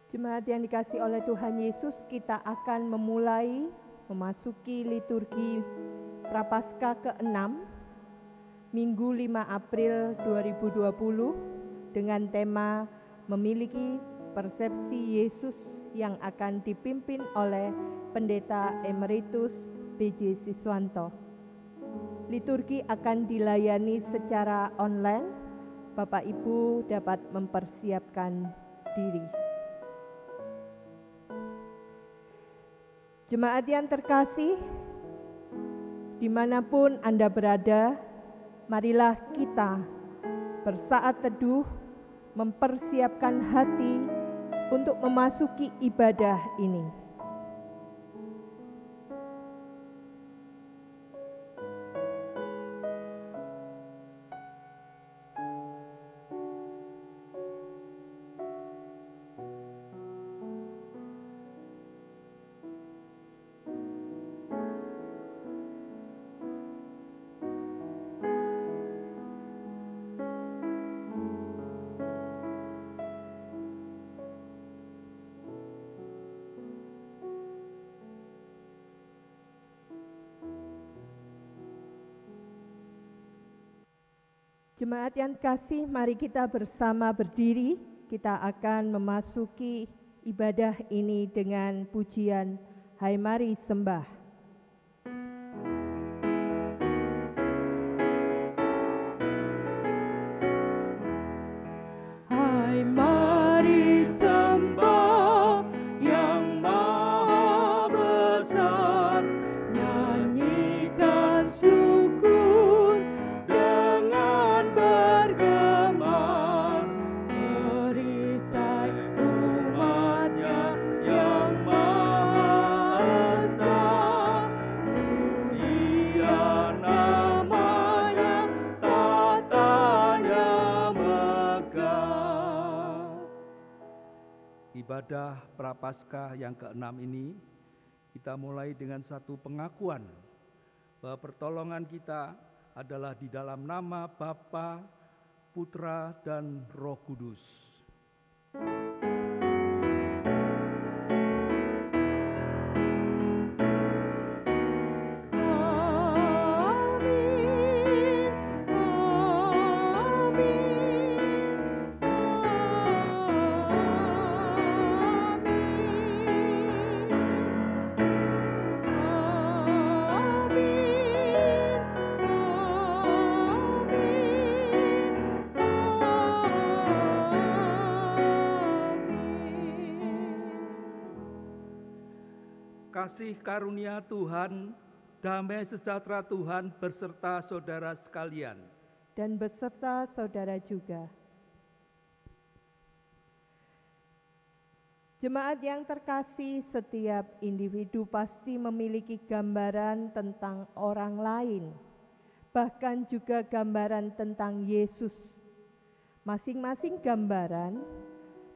Jemaat yang dikasihi oleh Tuhan Yesus, kita akan memasuki liturgi Prapaskah ke-6 Minggu 5 April 2020 dengan tema memiliki persepsi Yesus yang akan dipimpin oleh Pendeta Emeritus B.J. Siswanto. Liturgi akan dilayani secara online. Bapak Ibu dapat mempersiapkan diri. Jemaat yang terkasih, dimanapun Anda berada, marilah kita bersaat teduh mempersiapkan hati untuk memasuki ibadah ini. Jemaat yang kasih, mari kita bersama berdiri. Kita akan memasuki ibadah ini dengan pujian Hai Mari Sembah. Hai mari sembah yang maha besar, nyanyikan syukur dengan bergema, perisai umatnya yang maha esa, mulia namanya, tatanya megah. Ibadah Prapaskah yang ke-6 ini kita mulai dengan satu pengakuan bahwa pertolongan kita adalah di dalam nama Bapa, Putra, dan Roh Kudus. Kasih karunia Tuhan, damai sejahtera Tuhan beserta saudara sekalian. Dan beserta saudara juga. Jemaat yang terkasih, setiap individu pasti memiliki gambaran tentang orang lain, bahkan juga gambaran tentang Yesus. Masing-masing gambaran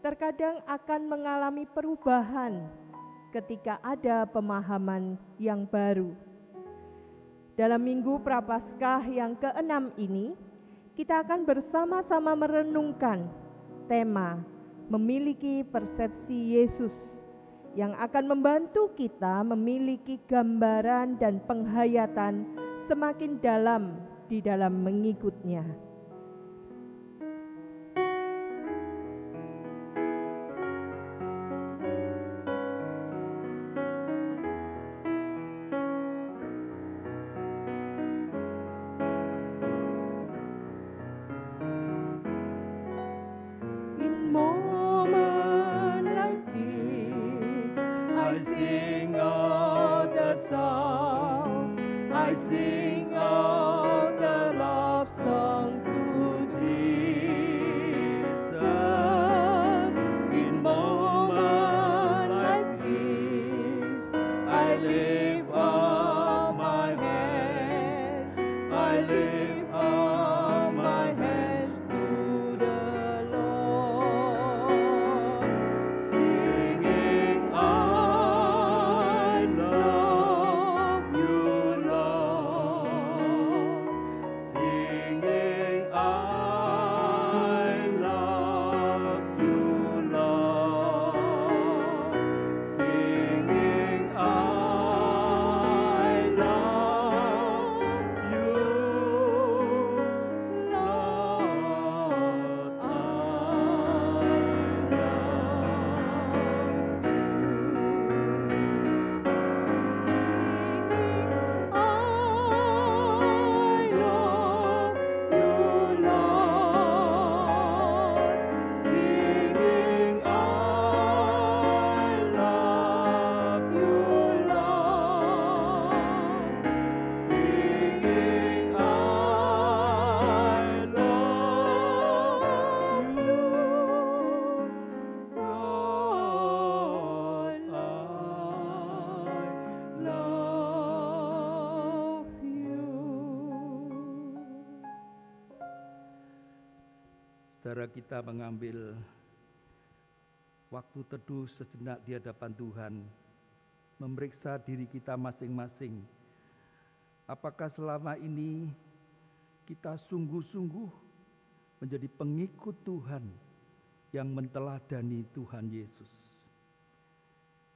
terkadang akan mengalami perubahan ketika ada pemahaman yang baru. Dalam Minggu Prapaskah yang ke-6 ini, kita akan bersama-sama merenungkan tema memiliki persepsi Yesus yang akan membantu kita memiliki gambaran dan penghayatan semakin dalam di dalam mengikutnya. I sing out the love song to Jesus. In moments like this, I lift up my hands. I lift up my hands to the Lord, singing, I love you, Lord. saudara kita mengambil waktu teduh sejenak di hadapan Tuhan, memeriksa diri kita masing-masing. Apakah selama ini kita sungguh-sungguh menjadi pengikut Tuhan yang menteladani Tuhan Yesus?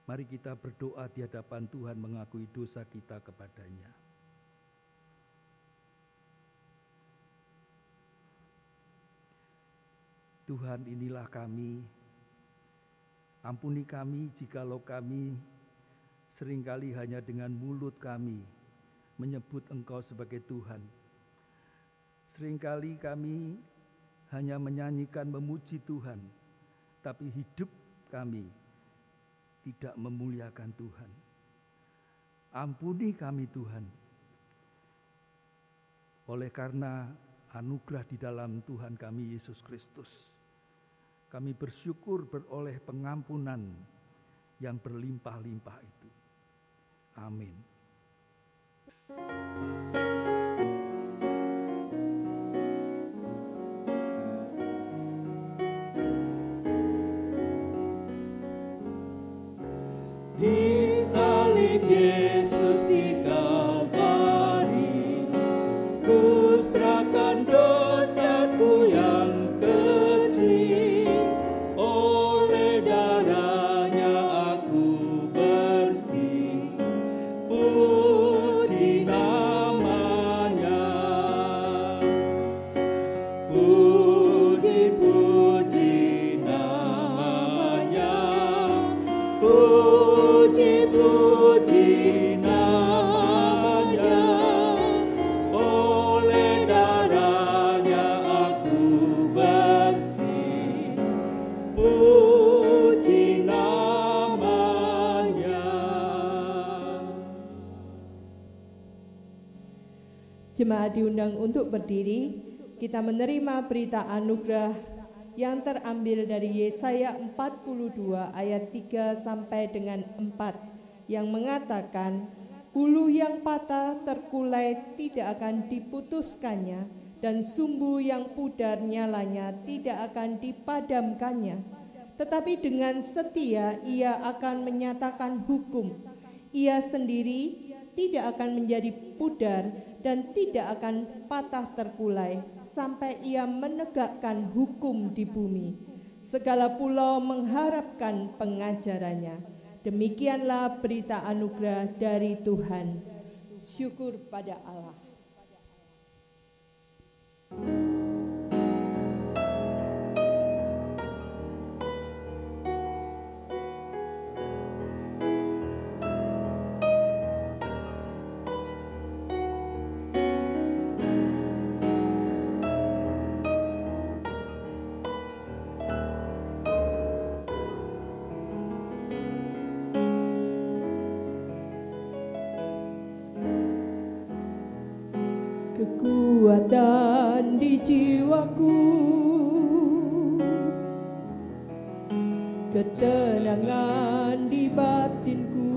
Mari kita berdoa di hadapan Tuhan mengakui dosa kita kepadanya. Tuhan, inilah kami. Ampuni kami jikalau kami seringkali hanya dengan mulut kami menyebut Engkau sebagai Tuhan. Seringkali kami hanya menyanyikan memuji Tuhan, tapi hidup kami tidak memuliakan Tuhan. Ampuni kami Tuhan. Oleh karena anugerah di dalam Tuhan kami Yesus Kristus, kami bersyukur beroleh pengampunan yang berlimpah-limpah itu. Amin. Disalib Yesus di Kalvari, ku serahkan dosaku yang kecil, oleh darahnya aku bersih, puji namanya, puji-puji namanya, puji-puji namanya, oleh darahnya aku bersih, puji namanya. Jemaat diundang untuk berdiri, kita menerima berita anugerah yang terambil dari Yesaya 42 ayat 3 sampai dengan 4 yang mengatakan, bulu yang patah terkulai tidak akan diputuskannya, dan sumbu yang pudar nyalanya tidak akan dipadamkannya. Tetapi dengan setia ia akan menyatakan hukum. Ia sendiri tidak akan menjadi pudar dan tidak akan patah terkulai sampai ia menegakkan hukum di bumi. Segala pulau mengharapkan pengajarannya. Demikianlah berita anugerah dari Tuhan. Syukur pada Allah. Kekuatan di jiwaku, ketenangan di batinku,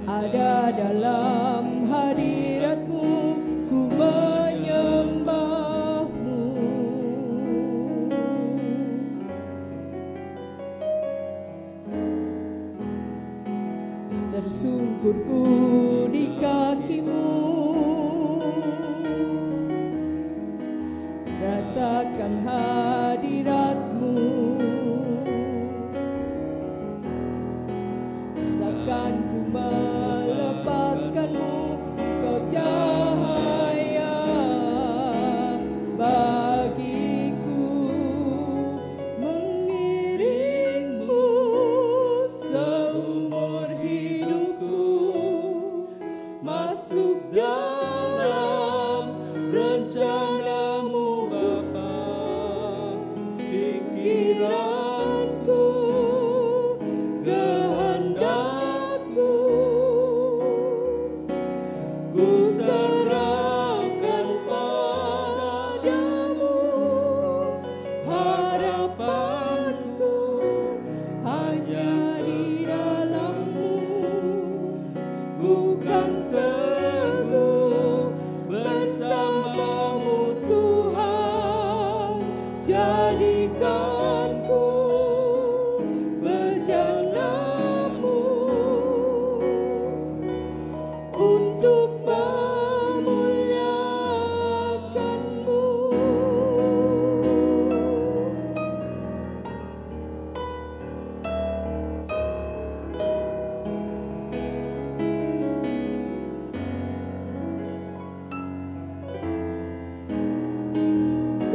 ada dalam hadirat-Mu, ku menyembah-Mu. Tersungkurku di kaki-Mu, rasakan hadirat-Mu. Takkan ku melepaskan-Mu, Kau cahaya bagiku, mengiring-Mu seumur hidupku, masuk dalam rencana-Mu Bapa. Pikiranku, kehendakku, ku serahkan padamu.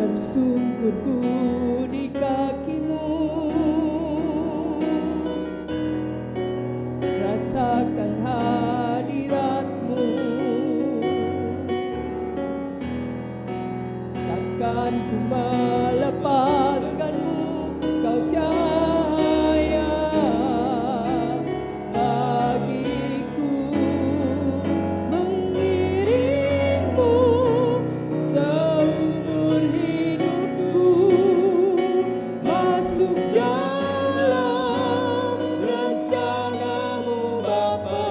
tersungkurku di kakimu. Rasakan hadiratmu, takkan ku melepaskanmu, kau cahaya bagiku, mengiringmu seumur hidupku, masuk dalam rencanamu Bapa,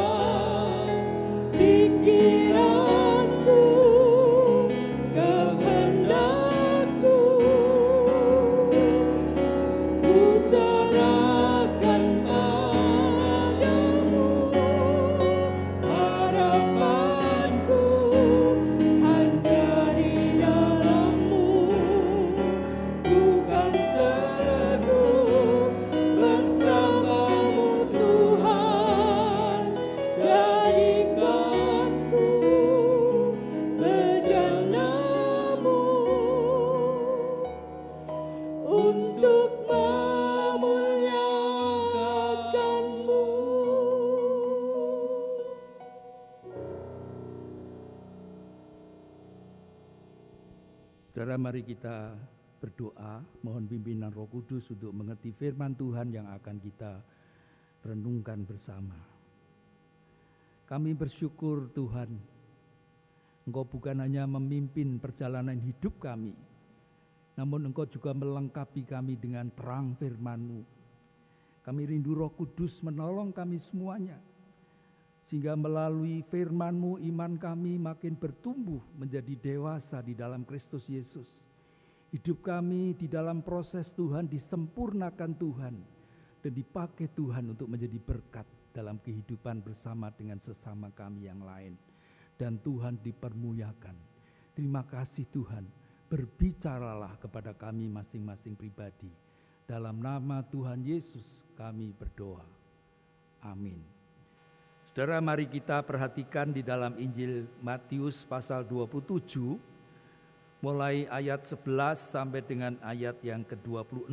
pikiranku, kehendakku, ku serahkan padamu, harapanku hanya di dalam-Mu, bukan teguh bersama-Mu Tuhan, jadikanku bejana-Mu untuk memuliakan-Mu. Saudara, mari kita berdoa, mohon pimpinan Roh Kudus untuk mengerti firman Tuhan yang akan kita renungkan bersama. Kami bersyukur Tuhan, Engkau bukan hanya memimpin perjalanan hidup kami, namun Engkau juga melengkapi kami dengan terang firman-Mu. Kami rindu Roh Kudus menolong kami semuanya, sehingga melalui firman-Mu iman kami makin bertumbuh menjadi dewasa di dalam Kristus Yesus. Hidup kami di dalam proses Tuhan disempurnakan Tuhan dan dipakai Tuhan untuk menjadi berkat dalam kehidupan bersama dengan sesama kami yang lain. Dan Tuhan dipermuliakan. Terima kasih Tuhan, berbicaralah kepada kami masing-masing pribadi. Dalam nama Tuhan Yesus kami berdoa. Amin. Saudara, mari kita perhatikan di dalam Injil Matius pasal 27, mulai ayat 11 sampai dengan ayat yang ke-26.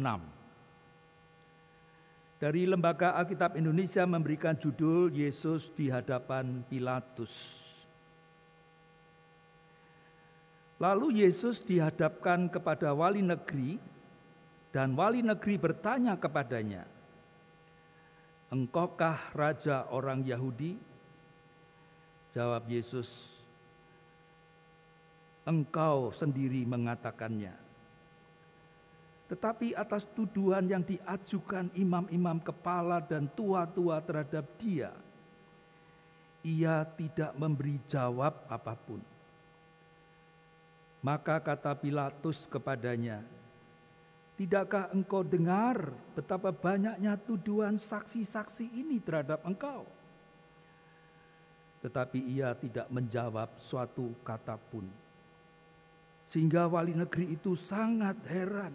Dari Lembaga Alkitab Indonesia memberikan judul Yesus di hadapan Pilatus. Lalu Yesus dihadapkan kepada wali negeri, dan wali negeri bertanya kepadanya, "Engkaukah raja orang Yahudi?" Jawab Yesus, "Engkau sendiri mengatakannya." Tetapi atas tuduhan yang diajukan imam-imam kepala dan tua-tua terhadap dia, ia tidak memberi jawab apapun. Maka kata Pilatus kepadanya, "Tidakkah engkau dengar betapa banyaknya tuduhan saksi-saksi ini terhadap engkau?" Tetapi ia tidak menjawab suatu kata pun. Sehingga wali negeri itu sangat heran.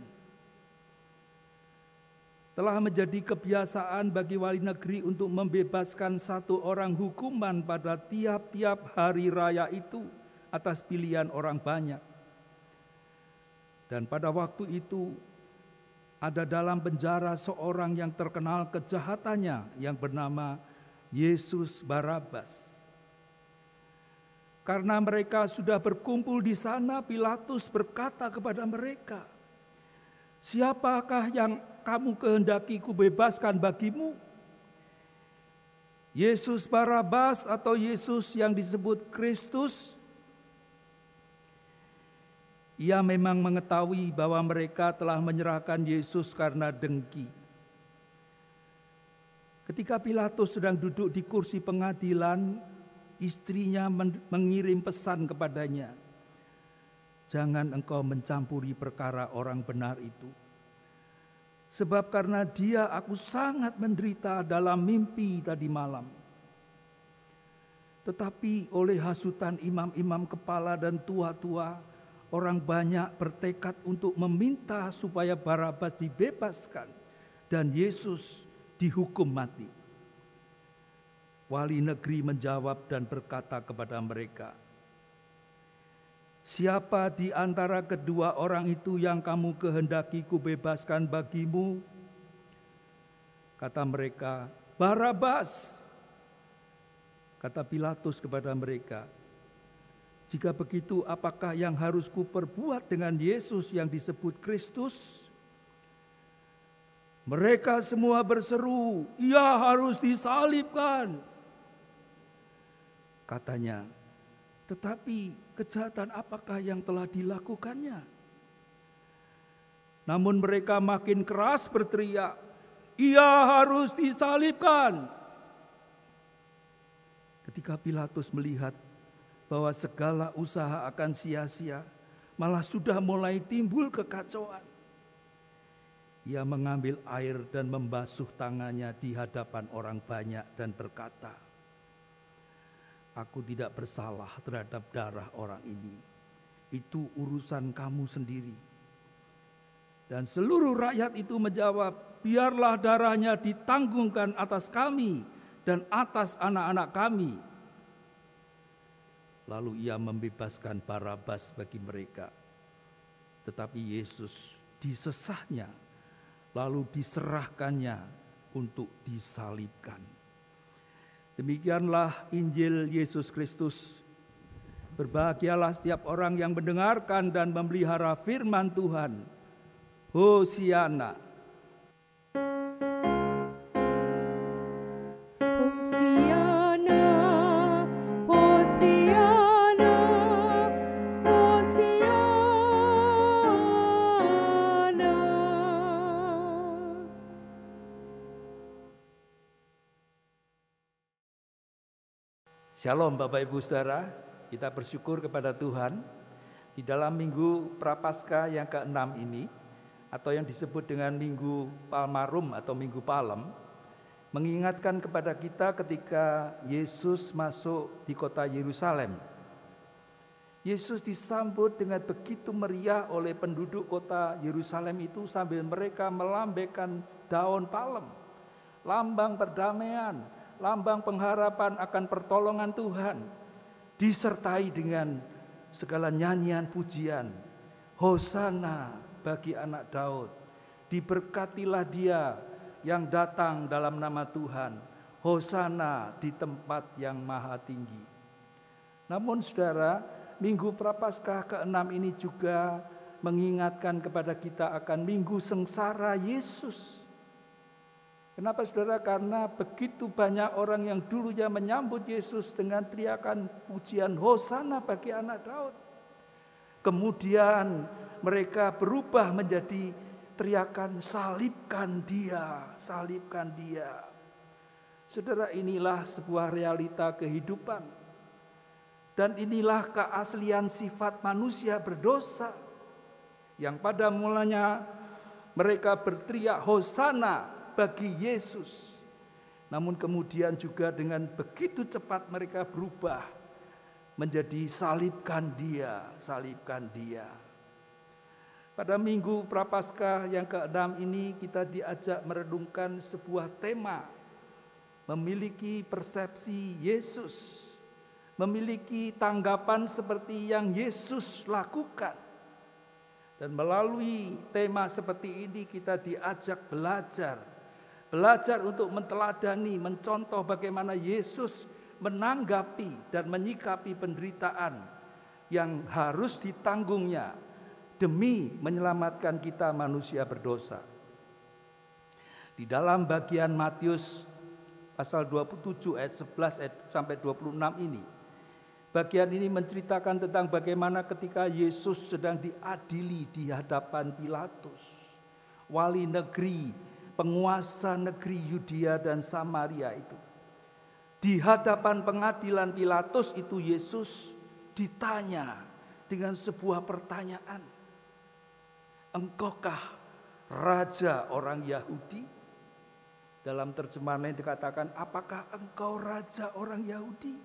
Telah menjadi kebiasaan bagi wali negeri untuk membebaskan satu orang hukuman pada tiap-tiap hari raya itu atas pilihan orang banyak. Dan pada waktu itu ada dalam penjara seorang yang terkenal kejahatannya yang bernama Yesus Barabas. Karena mereka sudah berkumpul di sana, Pilatus berkata kepada mereka, "Siapakah yang kamu kehendaki kubebaskan bagimu? Yesus Barabas atau Yesus yang disebut Kristus?" Ia memang mengetahui bahwa mereka telah menyerahkan Yesus karena dengki. Ketika Pilatus sedang duduk di kursi pengadilan, istrinya mengirim pesan kepadanya, "Jangan engkau mencampuri perkara orang benar itu. Sebab karena dia aku sangat menderita dalam mimpi tadi malam." Tetapi oleh hasutan imam-imam kepala dan tua-tua, orang banyak bertekad untuk meminta supaya Barabas dibebaskan dan Yesus dihukum mati. Wali negeri menjawab dan berkata kepada mereka, siapa di antara kedua orang itu yang kamu kehendaki kubebaskan bagimu? Kata mereka, Barabas. Kata Pilatus kepada mereka, jika begitu apakah yang harus kuperbuat dengan Yesus yang disebut Kristus? Mereka semua berseru, ia harus disalibkan. Katanya, tetapi kejahatan apakah yang telah dilakukannya? Namun mereka makin keras berteriak, ia harus disalibkan. Ketika Pilatus melihat bahwa segala usaha akan sia-sia, malah sudah mulai timbul kekacauan, ia mengambil air dan membasuh tangannya di hadapan orang banyak dan berkata, aku tidak bersalah terhadap darah orang ini. Itu urusan kamu sendiri. Dan seluruh rakyat itu menjawab, biarlah darahnya ditanggungkan atas kami dan atas anak-anak kami. Lalu ia membebaskan Barabas bagi mereka. Tetapi Yesus disesahnya, lalu diserahkannya untuk disalibkan. Demikianlah Injil Yesus Kristus. Berbahagialah setiap orang yang mendengarkan dan memelihara firman Tuhan. Hosiana. Hosiana, Hosiana, Hosiana. Shalom Bapak Ibu Saudara, kita bersyukur kepada Tuhan di dalam Minggu Prapaskah yang ke-6 ini, atau yang disebut dengan Minggu Palmarum atau Minggu Palem, mengingatkan kepada kita ketika Yesus masuk di kota Yerusalem. Yesus disambut dengan begitu meriah oleh penduduk kota Yerusalem itu sambil mereka melambaikan daun palem, lambang perdamaian, lambang pengharapan akan pertolongan Tuhan, disertai dengan segala nyanyian pujian. Hosana bagi anak Daud, diberkatilah dia yang datang dalam nama Tuhan, Hosana di tempat yang maha tinggi. Namun saudara, Minggu Prapaskah ke-6 ini juga mengingatkan kepada kita akan Minggu Sengsara Yesus. Kenapa saudara? Karena begitu banyak orang yang dulunya menyambut Yesus dengan teriakan pujian Hosana bagi anak Daud. Kemudian mereka berubah menjadi teriakan salibkan dia, salibkan dia. Saudara, inilah sebuah realita kehidupan. Dan inilah keaslian sifat manusia berdosa. Yang pada mulanya mereka berteriak Hosana bagi Yesus. Namun kemudian juga dengan begitu cepat mereka berubah menjadi salibkan dia, salibkan dia. Pada Minggu Prapaskah yang ke-6 ini kita diajak merenungkan sebuah tema, memiliki persepsi Yesus, memiliki tanggapan seperti yang Yesus lakukan. Dan melalui tema seperti ini kita diajak belajar untuk menteladani, mencontoh bagaimana Yesus menanggapi dan menyikapi penderitaan yang harus ditanggungnya demi menyelamatkan kita manusia berdosa. Di dalam bagian Matius pasal 27 ayat 11 sampai 26 ini, bagian ini menceritakan tentang bagaimana ketika Yesus sedang diadili di hadapan Pilatus, wali negeri, penguasa negeri Yudea dan Samaria itu. Di hadapan pengadilan Pilatus itu Yesus ditanya dengan sebuah pertanyaan. Engkaukah raja orang Yahudi? Dalam terjemahan dikatakan, apakah engkau raja orang Yahudi?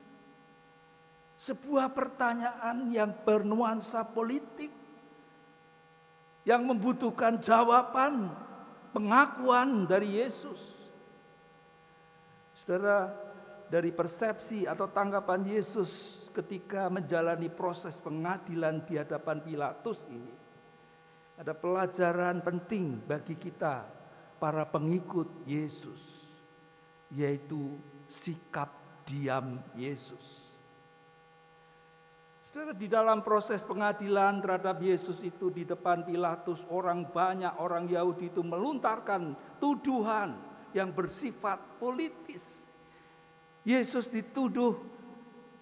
Sebuah pertanyaan yang bernuansa politik, yang membutuhkan jawaban, pengakuan dari Yesus. Saudara, dari persepsi atau tanggapan Yesus ketika menjalani proses pengadilan di hadapan Pilatus ini, ada pelajaran penting bagi kita para pengikut Yesus, yaitu sikap diam Yesus. Saudara, di dalam proses pengadilan terhadap Yesus itu di depan Pilatus, banyak orang Yahudi itu melontarkan tuduhan yang bersifat politis. Yesus dituduh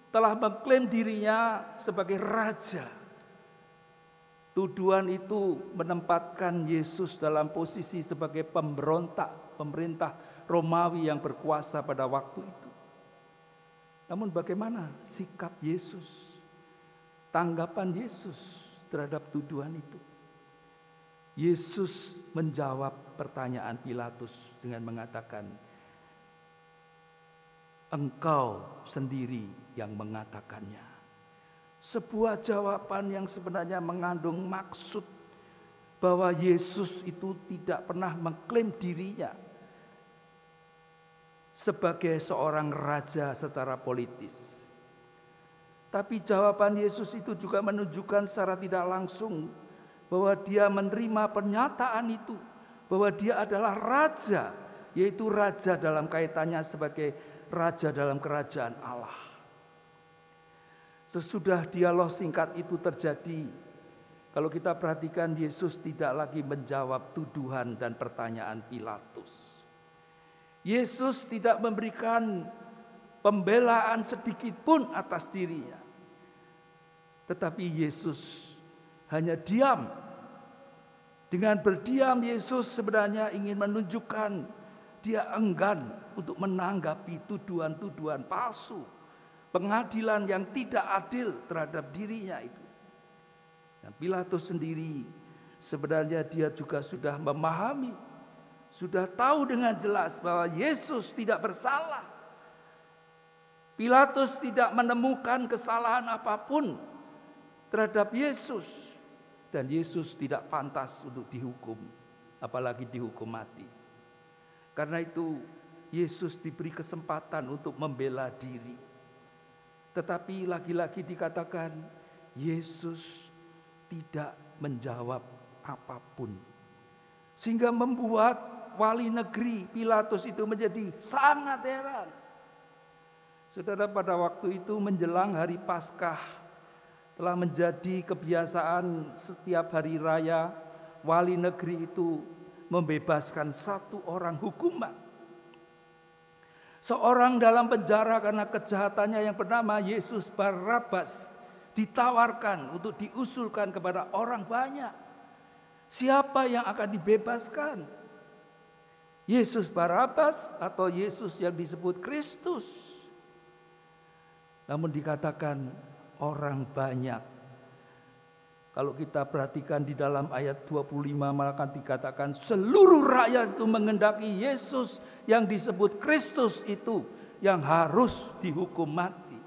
telah mengklaim dirinya sebagai raja. Tuduhan itu menempatkan Yesus dalam posisi sebagai pemberontak pemerintah Romawi yang berkuasa pada waktu itu. Namun bagaimana sikap Yesus? Tanggapan Yesus terhadap tuduhan itu? Yesus menjawab pertanyaan Pilatus dengan mengatakan, "Engkau sendiri yang mengatakannya." Sebuah jawaban yang sebenarnya mengandung maksud bahwa Yesus itu tidak pernah mengklaim dirinya sebagai seorang raja secara politis. Tapi jawaban Yesus itu juga menunjukkan secara tidak langsung bahwa dia menerima pernyataan itu, bahwa dia adalah raja, yaitu raja dalam kaitannya sebagai raja dalam kerajaan Allah. Sesudah dialog singkat itu terjadi, kalau kita perhatikan Yesus tidak lagi menjawab tuduhan dan pertanyaan Pilatus. Yesus tidak memberikan pembelaan sedikit pun atas dirinya. Tetapi Yesus hanya diam. Dengan berdiam, Yesus sebenarnya ingin menunjukkan dia enggan untuk menanggapi tuduhan-tuduhan palsu, pengadilan yang tidak adil terhadap dirinya itu. Dan Pilatus sendiri sebenarnya dia juga sudah memahami, sudah tahu dengan jelas bahwa Yesus tidak bersalah. Pilatus tidak menemukan kesalahan apapun terhadap Yesus, dan Yesus tidak pantas untuk dihukum, apalagi dihukum mati. Karena itu Yesus diberi kesempatan untuk membela diri. Tetapi lagi-lagi dikatakan Yesus tidak menjawab apapun, sehingga membuat wali negeri Pilatus itu menjadi sangat heran. Saudara, pada waktu itu menjelang hari Paskah, telah menjadi kebiasaan setiap hari raya wali negeri itu membebaskan satu orang hukuman. Seorang dalam penjara karena kejahatannya yang bernama Yesus Barabas ditawarkan untuk diusulkan kepada orang banyak. Siapa yang akan dibebaskan? Yesus Barabas atau Yesus yang disebut Kristus? Namun dikatakan orang banyak. Kalau kita perhatikan di dalam ayat 25 malah dikatakan seluruh rakyat itu menghendaki Yesus yang disebut Kristus itu yang harus dihukum mati.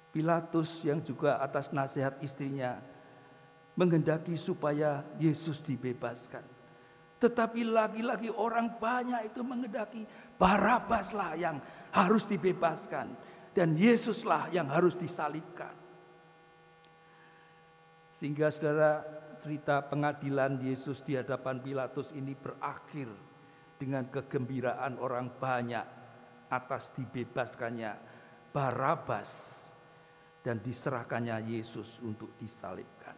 Pilatus yang juga atas nasihat istrinya menghendaki supaya Yesus dibebaskan. Tetapi lagi-lagi orang banyak itu menghendaki Barabaslah yang harus dibebaskan. Dan Yesuslah yang harus disalibkan. Sehingga saudara, cerita pengadilan Yesus di hadapan Pilatus ini berakhir dengan kegembiraan orang banyak atas dibebaskannya Barabas dan diserahkannya Yesus untuk disalibkan.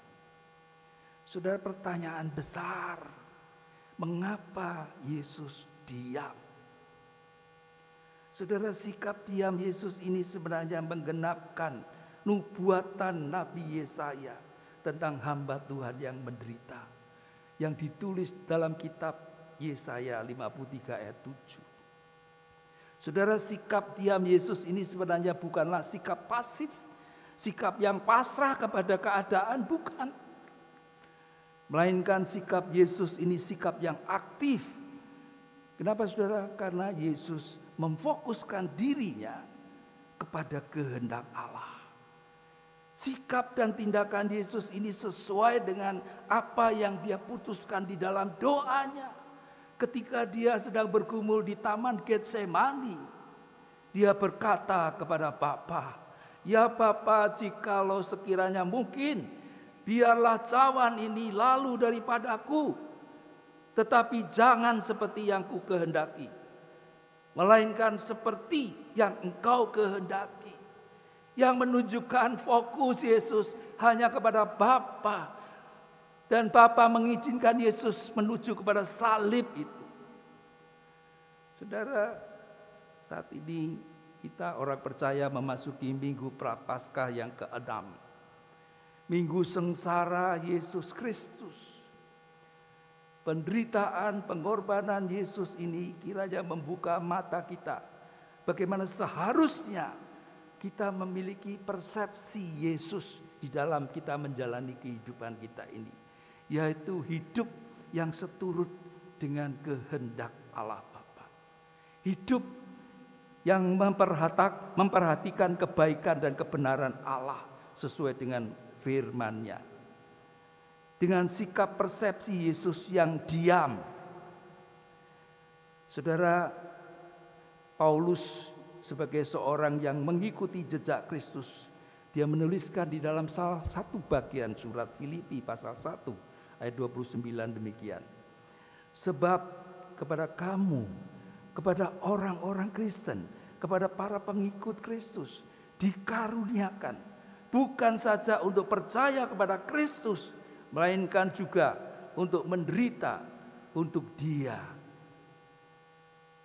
Saudara, pertanyaan besar, mengapa Yesus diam? Saudara, sikap diam Yesus ini sebenarnya menggenapkan nubuatan Nabi Yesaya tentang hamba Tuhan yang menderita, yang ditulis dalam kitab Yesaya 53 ayat 7. Saudara, sikap diam Yesus ini sebenarnya bukanlah sikap pasif, sikap yang pasrah kepada keadaan, bukan. Melainkan sikap Yesus ini sikap yang aktif. Kenapa saudara? Karena Yesus memfokuskan dirinya kepada kehendak Allah. Sikap dan tindakan Yesus ini sesuai dengan apa yang dia putuskan di dalam doanya. Ketika dia sedang bergumul di Taman Getsemani, dia berkata kepada Bapa, Ya Bapa, jikalau sekiranya mungkin, biarlah cawan ini lalu daripadaku, tetapi jangan seperti yang ku kehendaki, melainkan seperti yang Engkau kehendaki. Yang menunjukkan fokus Yesus hanya kepada Bapa, dan Bapa mengizinkan Yesus menuju kepada salib itu. Saudara, saat ini kita orang percaya memasuki Minggu Prapaskah yang ke-6. Minggu sengsara Yesus Kristus. Penderitaan, pengorbanan Yesus ini kiranya membuka mata kita. Bagaimana seharusnya kita memiliki persepsi Yesus di dalam kita menjalani kehidupan kita ini. Yaitu hidup yang seturut dengan kehendak Allah Bapa. Hidup yang memperhatikan kebaikan dan kebenaran Allah sesuai dengan firman-Nya. Dengan sikap persepsi Yesus yang diam. Saudara, Paulus sebagai seorang yang mengikuti jejak Kristus, dia menuliskan di dalam salah satu bagian surat Filipi pasal 1 ayat 29 demikian. Sebab kepada kamu, kepada orang-orang Kristen, kepada para pengikut Kristus dikaruniakan bukan saja untuk percaya kepada Kristus, melainkan juga untuk menderita untuk Dia.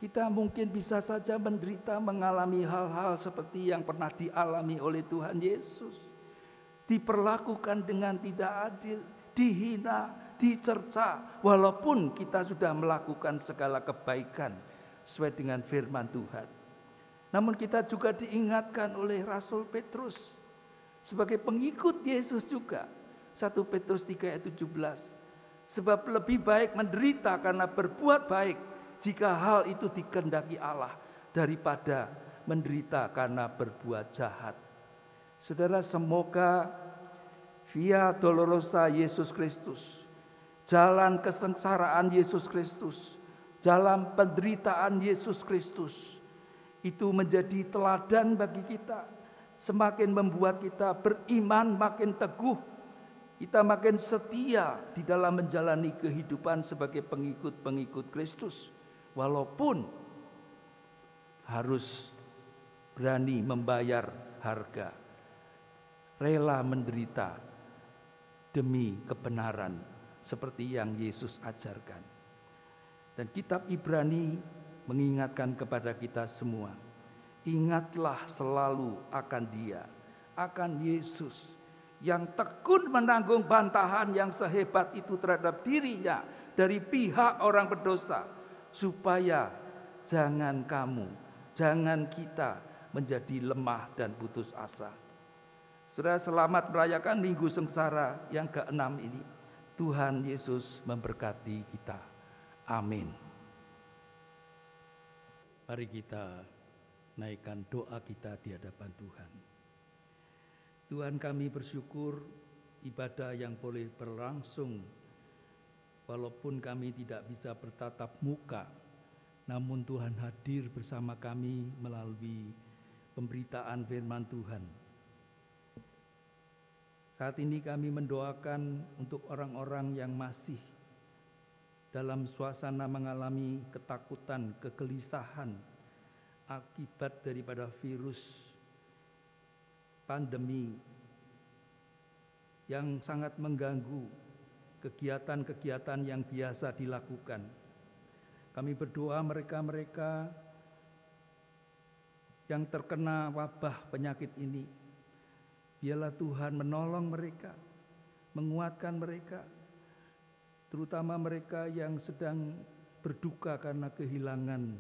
Kita mungkin bisa saja menderita, mengalami hal-hal seperti yang pernah dialami oleh Tuhan Yesus. Diperlakukan dengan tidak adil, dihina, dicerca, walaupun kita sudah melakukan segala kebaikan sesuai dengan firman Tuhan. Namun kita juga diingatkan oleh Rasul Petrus sebagai pengikut Yesus juga. 1 Petrus 3 ayat 17. Sebab lebih baik menderita karena berbuat baik, jika hal itu dikehendaki Allah, daripada menderita karena berbuat jahat. Saudara, semoga via dolorosa Yesus Kristus, jalan kesengsaraan Yesus Kristus, jalan penderitaan Yesus Kristus, itu menjadi teladan bagi kita. Semakin membuat kita beriman makin teguh, kita makin setia di dalam menjalani kehidupan sebagai pengikut-pengikut Kristus. Walaupun harus berani membayar harga, rela menderita demi kebenaran seperti yang Yesus ajarkan. Dan kitab Ibrani mengingatkan kepada kita semua, ingatlah selalu akan Dia, akan Yesus yang tekun menanggung bantahan yang sehebat itu terhadap dirinya dari pihak orang berdosa, supaya jangan kamu, jangan kita menjadi lemah dan putus asa. Saudara, selamat merayakan Minggu Sengsara yang ke-6 ini. Tuhan Yesus memberkati kita. Amin. Mari kita naikkan doa kita di hadapan Tuhan. Tuhan, kami bersyukur ibadah yang boleh berlangsung walaupun kami tidak bisa bertatap muka, namun Tuhan hadir bersama kami melalui pemberitaan firman Tuhan. Saat ini kami mendoakan untuk orang-orang yang masih dalam suasana mengalami ketakutan, kegelisahan akibat daripada virus pandemi yang sangat mengganggu kegiatan-kegiatan yang biasa dilakukan. Kami berdoa mereka-mereka yang terkena wabah penyakit ini, biarlah Tuhan menolong mereka, menguatkan mereka, terutama mereka yang sedang berduka karena kehilangan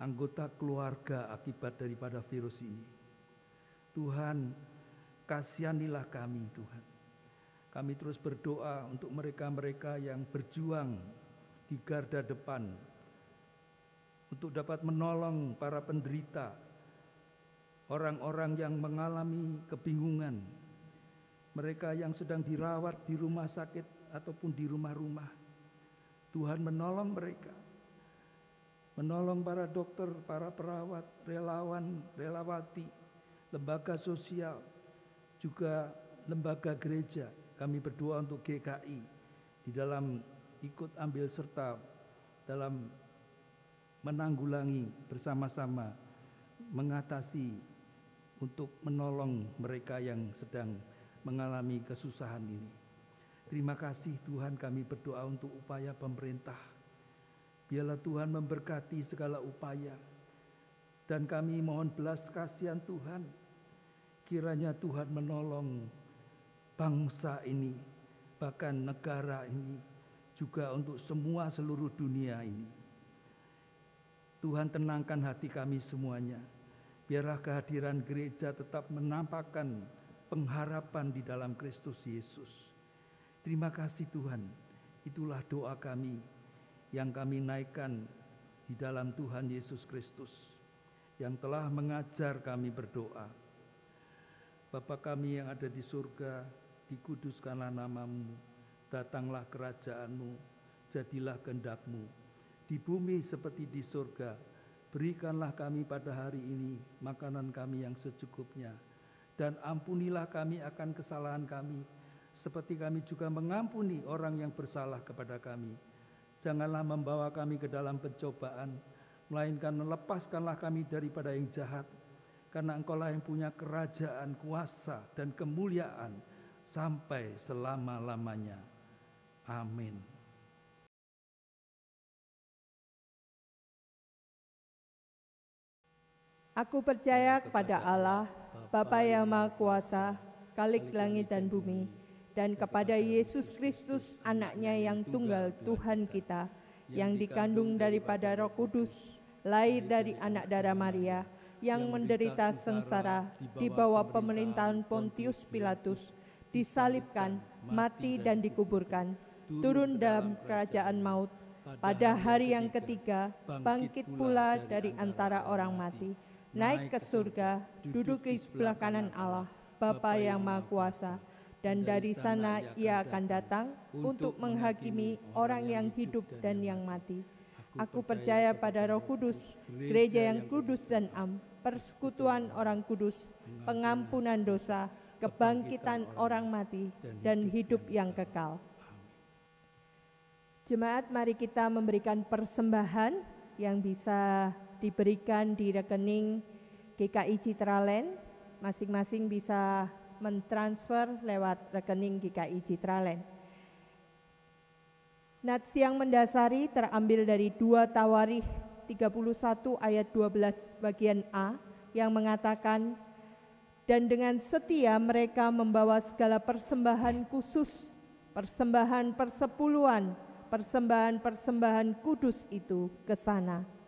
anggota keluarga akibat daripada virus ini. Tuhan, kasihanilah kami, Tuhan. Kami terus berdoa untuk mereka-mereka yang berjuang di garda depan untuk dapat menolong para penderita, orang-orang yang mengalami kebingungan, mereka yang sedang dirawat di rumah sakit ataupun di rumah-rumah. Tuhan menolong mereka, menolong para dokter, para perawat, relawan, relawati, lembaga sosial, juga lembaga gereja. Kami berdoa untuk GKI di dalam ikut ambil serta dalam menanggulangi bersama-sama, mengatasi untuk menolong mereka yang sedang mengalami kesusahan ini. Terima kasih Tuhan, kami berdoa untuk upaya pemerintah. Biarlah Tuhan memberkati segala upaya. Dan kami mohon belas kasihan Tuhan, kiranya Tuhan menolong bangsa ini, bahkan negara ini, juga untuk semua seluruh dunia ini. Tuhan tenangkan hati kami semuanya. Biarlah kehadiran gereja tetap menampakkan pengharapan di dalam Kristus Yesus. Terima kasih Tuhan, itulah doa kami yang kami naikkan di dalam Tuhan Yesus Kristus yang telah mengajar kami berdoa. Bapa kami yang ada di surga, dikuduskanlah namamu, datanglah kerajaanmu, jadilah kehendak-mu, di bumi seperti di surga. Berikanlah kami pada hari ini makanan kami yang secukupnya, dan ampunilah kami akan kesalahan kami, seperti kami juga mengampuni orang yang bersalah kepada kami. Janganlah membawa kami ke dalam pencobaan, melainkan lepaskanlah kami daripada yang jahat, karena Engkaulah yang punya kerajaan, kuasa, dan kemuliaan sampai selama-lamanya. Amin. Aku percaya kepada Allah, Bapa yang Maha Kuasa, Khalik langit dan bumi, dan kepada Yesus Kristus, Anak-Nya yang tunggal Tuhan kita, yang dikandung daripada Roh Kudus, lahir dari anak darah Maria, yang menderita sengsara di bawah pemerintahan Pontius Pilatus, disalibkan, mati dan dikuburkan, turun dalam kerajaan maut, pada hari yang ketiga bangkit pula dari antara orang mati, naik ke surga, duduk di sebelah kanan Allah, Bapa yang Maha Kuasa, dan dari sana Ia akan datang untuk menghakimi orang yang hidup dan yang mati. Aku percaya pada Roh Kudus, gereja yang kudus dan am, persekutuan orang kudus, pengampunan dosa, kebangkitan orang mati, dan hidup yang kekal. Jemaat, mari kita memberikan persembahan yang bisa diberikan di rekening GKI Citraland. Masing-masing bisa mentransfer lewat rekening GKI Citraland. Nats yang mendasari terambil dari 2 Tawarikh 31 ayat 12 bagian A yang mengatakan, dan dengan setia mereka membawa segala persembahan khusus, persembahan persepuluhan, persembahan-persembahan kudus itu ke sana.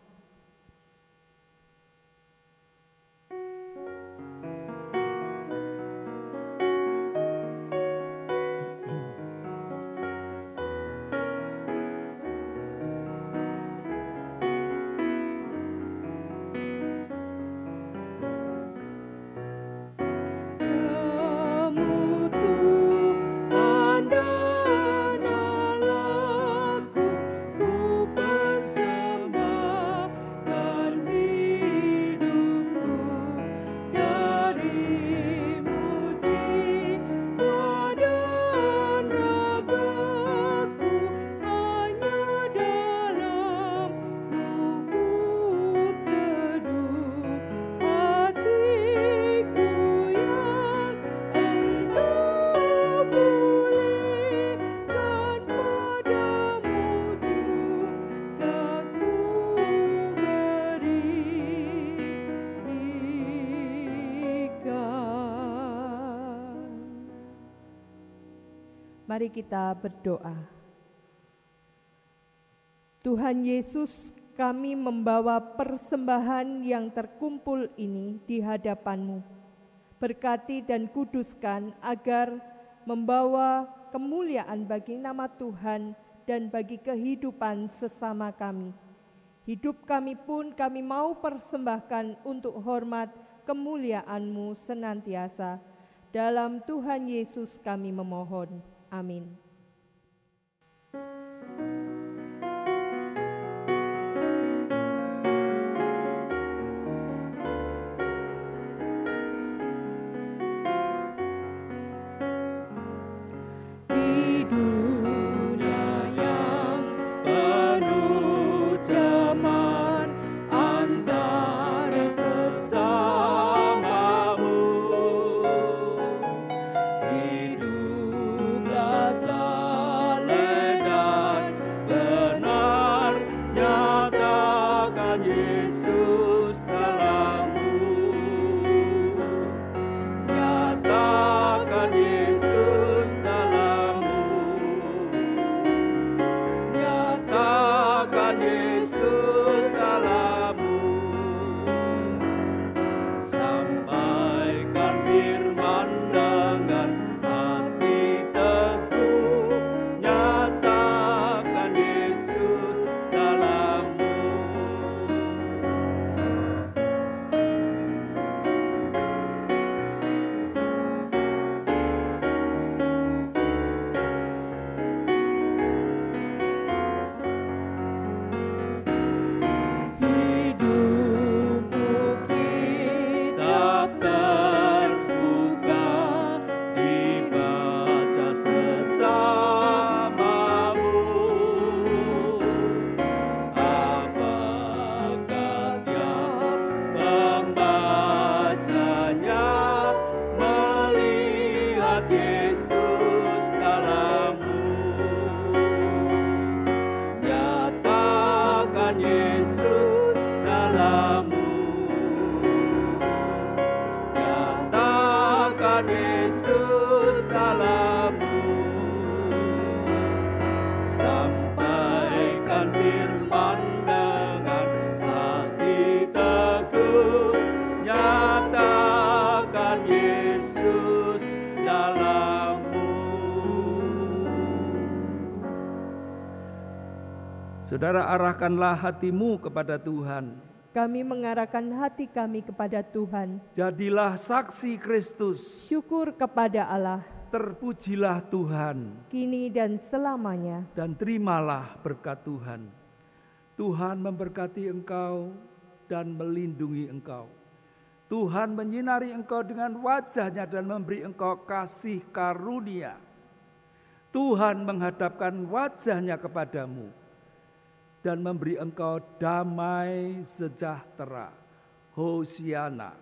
Mari kita berdoa. Tuhan Yesus, kami membawa persembahan yang terkumpul ini di hadapan-Mu. Berkati dan kuduskan agar membawa kemuliaan bagi nama Tuhan dan bagi kehidupan sesama kami. Hidup kami pun kami mau persembahkan untuk hormat kemuliaan-Mu senantiasa. Dalam Tuhan Yesus kami memohon. Amin. Saudara, arahkanlah hatimu kepada Tuhan. Kami mengarahkan hati kami kepada Tuhan. Jadilah saksi Kristus. Syukur kepada Allah, Terpujilah Tuhan kini dan selamanya. dan terimalah berkat Tuhan. Tuhan memberkati engkau dan melindungi engkau. Tuhan menyinari engkau dengan wajah-Nya dan memberi engkau kasih karunia. Tuhan menghadapkan wajah-Nya kepadamu dan memberi engkau damai sejahtera. Hosiana.